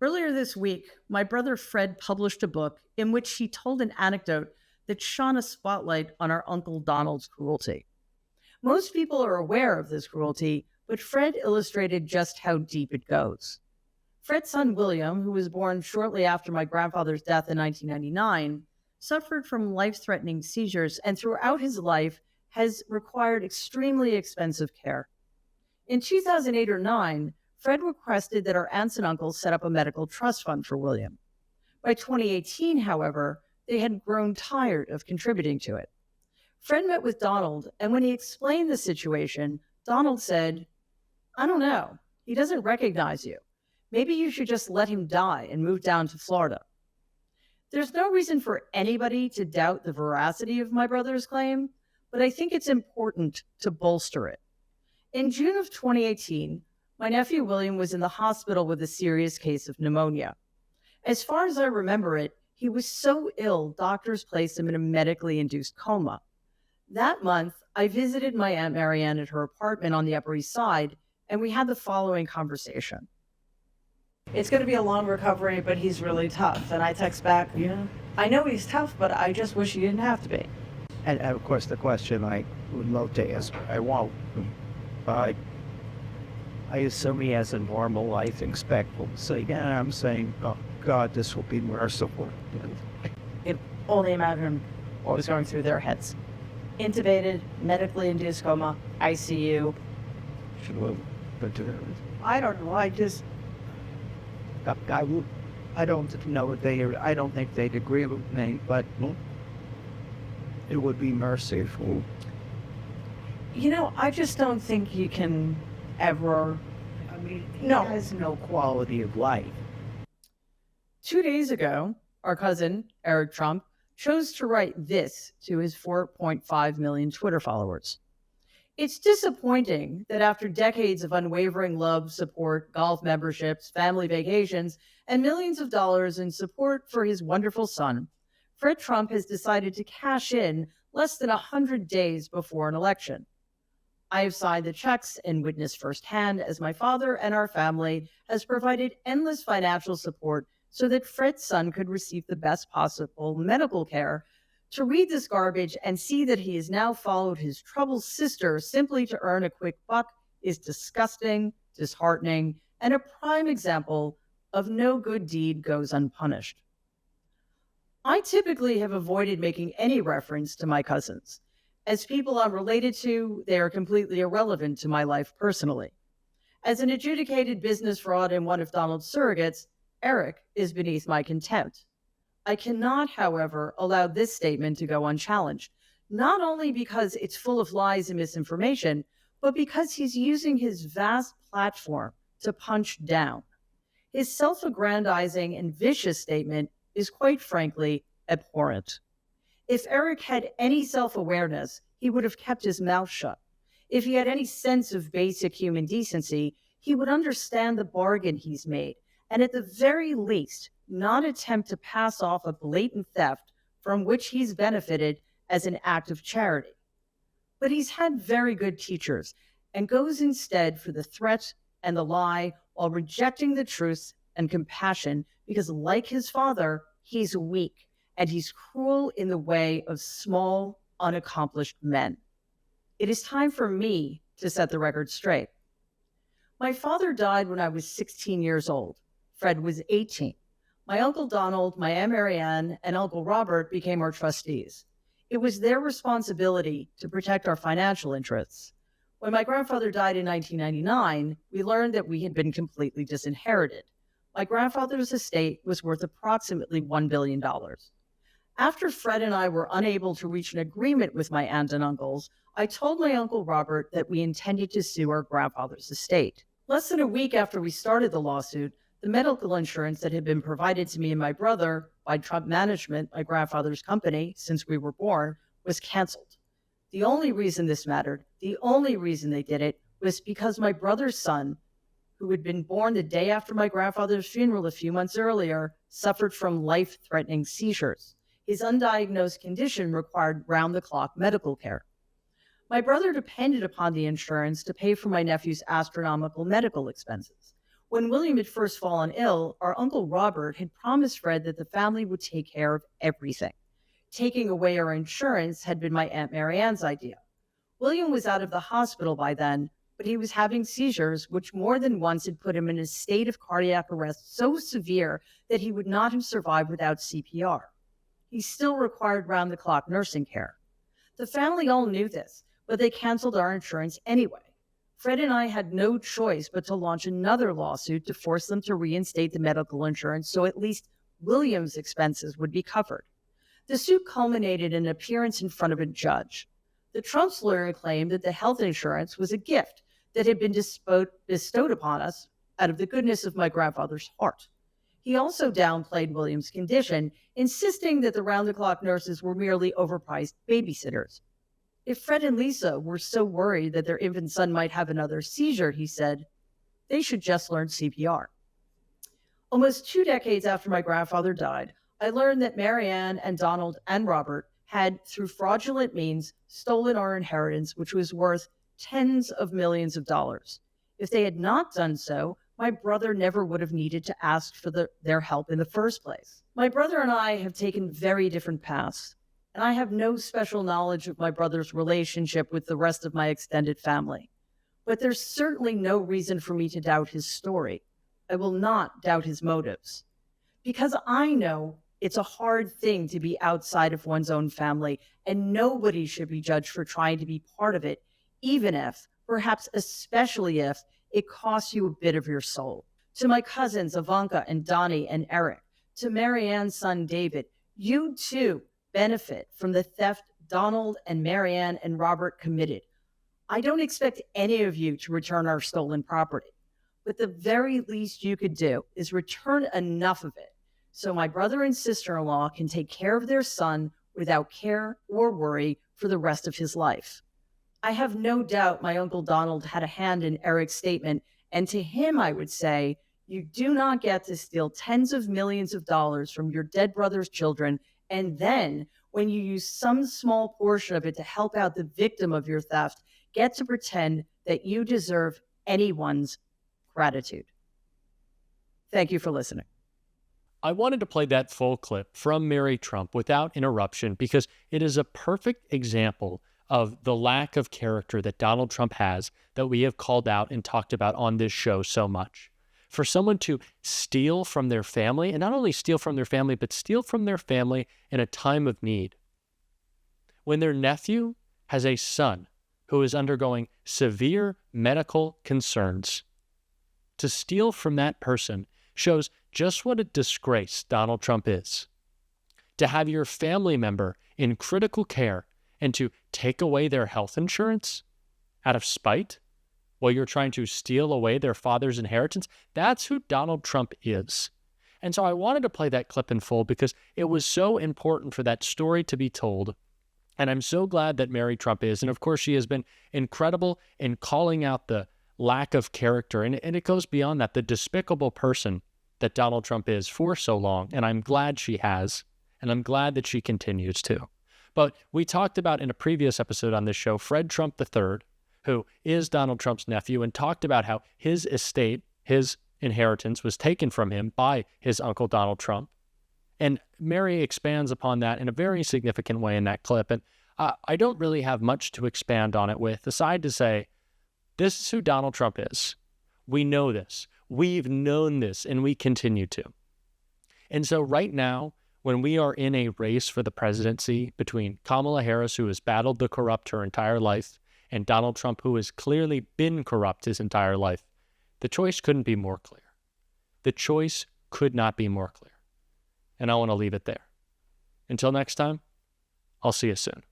Earlier this week, my brother Fred published a book in which he told an anecdote that shone a spotlight on our Uncle Donald's cruelty. Most people are aware of this cruelty, but Fred illustrated just how deep it goes. Fred's son William, who was born shortly after my grandfather's death in 1999, suffered from life-threatening seizures and throughout his life has required extremely expensive care. In 2008 or 9, Fred requested that our aunts and uncles set up a medical trust fund for William. By 2018, however, they had grown tired of contributing to it. Fred met with Donald, and when he explained the situation, Donald said, "I don't know. He doesn't recognize you. Maybe you should just let him die and move down to Florida." There's no reason for anybody to doubt the veracity of my brother's claim, but I think it's important to bolster it. In June of 2018, my nephew William was in the hospital with a serious case of pneumonia. As far as I remember it, he was so ill, doctors placed him in a medically induced coma. That month, I visited my Aunt Marianne at her apartment on the Upper East Side, and we had the following conversation. "It's going to be a long recovery, but he's really tough." And I text back, "Yeah, I know he's tough, but I just wish he didn't have to be." And of course, the question I would love to ask, I won't. I assume he has a normal life expectancy. So yeah, I'm saying, oh God, this will be merciful. You can only imagine what was going through their heads. Intubated, medically induced coma, ICU. I don't know. I don't know what I don't think they'd agree with me, but it would be merciful. I just don't think you can ever. I mean, he No. has no quality of life. 2 days ago, our cousin, Eric Trump, chose to write this to his 4.5 million Twitter followers. "It's disappointing that after decades of unwavering love, support, golf memberships, family vacations, and millions of dollars in support for his wonderful son, Fred Trump has decided to cash in less than 100 days before an election. I have signed the checks and witnessed firsthand as my father and our family has provided endless financial support so that Fred's son could receive the best possible medical care. To read this garbage and see that he has now followed his troubled sister simply to earn a quick buck is disgusting, disheartening, and a prime example of no good deed goes unpunished." I typically have avoided making any reference to my cousins. As people I'm related to, they are completely irrelevant to my life personally. As an adjudicated business fraud and one of Donald's surrogates, Eric is beneath my contempt. I cannot, however, allow this statement to go unchallenged, not only because it's full of lies and misinformation, but because he's using his vast platform to punch down. His self-aggrandizing and vicious statement is quite frankly abhorrent. If Eric had any self-awareness, he would have kept his mouth shut. If he had any sense of basic human decency, he would understand the bargain he's made, and at the very least, not attempt to pass off a blatant theft from which he's benefited as an act of charity. But he's had very good teachers and goes instead for the threat and the lie while rejecting the truth and compassion because, like his father, he's weak and he's cruel in the way of small, unaccomplished men. It is time for me to set the record straight. My father died when I was 16 years old. Fred was 18. My Uncle Donald, my Aunt Marianne, and Uncle Robert became our trustees. It was their responsibility to protect our financial interests. When my grandfather died in 1999, we learned that we had been completely disinherited. My grandfather's estate was worth approximately $1 billion. After Fred and I were unable to reach an agreement with my aunt and uncles, I told my Uncle Robert that we intended to sue our grandfather's estate. Less than a week after we started the lawsuit, the medical insurance that had been provided to me and my brother by Trump Management, my grandfather's company, since we were born, was canceled. The only reason this mattered, the only reason they did it, was because my brother's son, who had been born the day after my grandfather's funeral a few months earlier, suffered from life-threatening seizures. His undiagnosed condition required round-the-clock medical care. My brother depended upon the insurance to pay for my nephew's astronomical medical expenses. When William had first fallen ill, our Uncle Robert had promised Fred that the family would take care of everything. Taking away our insurance had been my Aunt Marianne's idea. William was out of the hospital by then, but he was having seizures, which more than once had put him in a state of cardiac arrest so severe that he would not have survived without CPR. He still required round the clock nursing care. The family all knew this, but they canceled our insurance anyway. Fred and I had no choice but to launch another lawsuit to force them to reinstate the medical insurance so at least William's expenses would be covered. The suit culminated in an appearance in front of a judge. The Trump's lawyer claimed that the health insurance was a gift that had been bestowed upon us out of the goodness of my grandfather's heart. He also downplayed William's condition, insisting that the round-the-clock nurses were merely overpriced babysitters. If Fred and Lisa were so worried that their infant son might have another seizure, he said, they should just learn CPR. Almost 2 decades after my grandfather died, I learned that Marianne and Donald and Robert had, through fraudulent means, stolen our inheritance, which was worth tens of millions of dollars. If they had not done so, my brother never would have needed to ask for their help in the first place. My brother and I have taken very different paths, and I have no special knowledge of my brother's relationship with the rest of my extended family. But there's certainly no reason for me to doubt his story. I will not doubt his motives. Because I know it's a hard thing to be outside of one's own family, and nobody should be judged for trying to be part of it, even if, perhaps especially if, it costs you a bit of your soul. To my cousins, Ivanka and Donnie and Eric, to Marianne's son, David, you too benefit from the theft Donald and Marianne and Robert committed. I don't expect any of you to return our stolen property, but the very least you could do is return enough of it so my brother and sister-in-law can take care of their son without care or worry for the rest of his life. I have no doubt my Uncle Donald had a hand in Eric's statement, and to him I would say, you do not get to steal tens of millions of dollars from your dead brother's children, and then, when you use some small portion of it to help out the victim of your theft, get to pretend that you deserve anyone's gratitude. Thank you for listening. I wanted to play that full clip from Mary Trump without interruption because it is a perfect example of the lack of character that Donald Trump has that we have called out and talked about on this show so much. For someone to steal from their family, and not only steal from their family, but steal from their family in a time of need. When their nephew has a son who is undergoing severe medical concerns, to steal from that person shows just what a disgrace Donald Trump is. To have your family member in critical care and to take away their health insurance out of spite while you're trying to steal away their father's inheritance, that's who Donald Trump is. And so I wanted to play that clip in full because it was so important for that story to be told. And I'm so glad that Mary Trump is. And of course, she has been incredible in calling out the lack of character. And it goes beyond that, the despicable person that Donald Trump is for so long. And I'm glad she has. And I'm glad that she continues to. But we talked about in a previous episode on this show, Fred Trump III, who is Donald Trump's nephew, and talked about how his estate, his inheritance, was taken from him by his uncle Donald Trump. And Mary expands upon that in a very significant way in that clip. And I don't really have much to expand on it with, aside to say, this is who Donald Trump is. We know this. We've known this, and we continue to. And so right now, when we are in a race for the presidency between Kamala Harris, who has battled the corrupt her entire life, and Donald Trump, who has clearly been corrupt his entire life, the choice couldn't be more clear. The choice could not be more clear. And I want to leave it there. Until next time, I'll see you soon.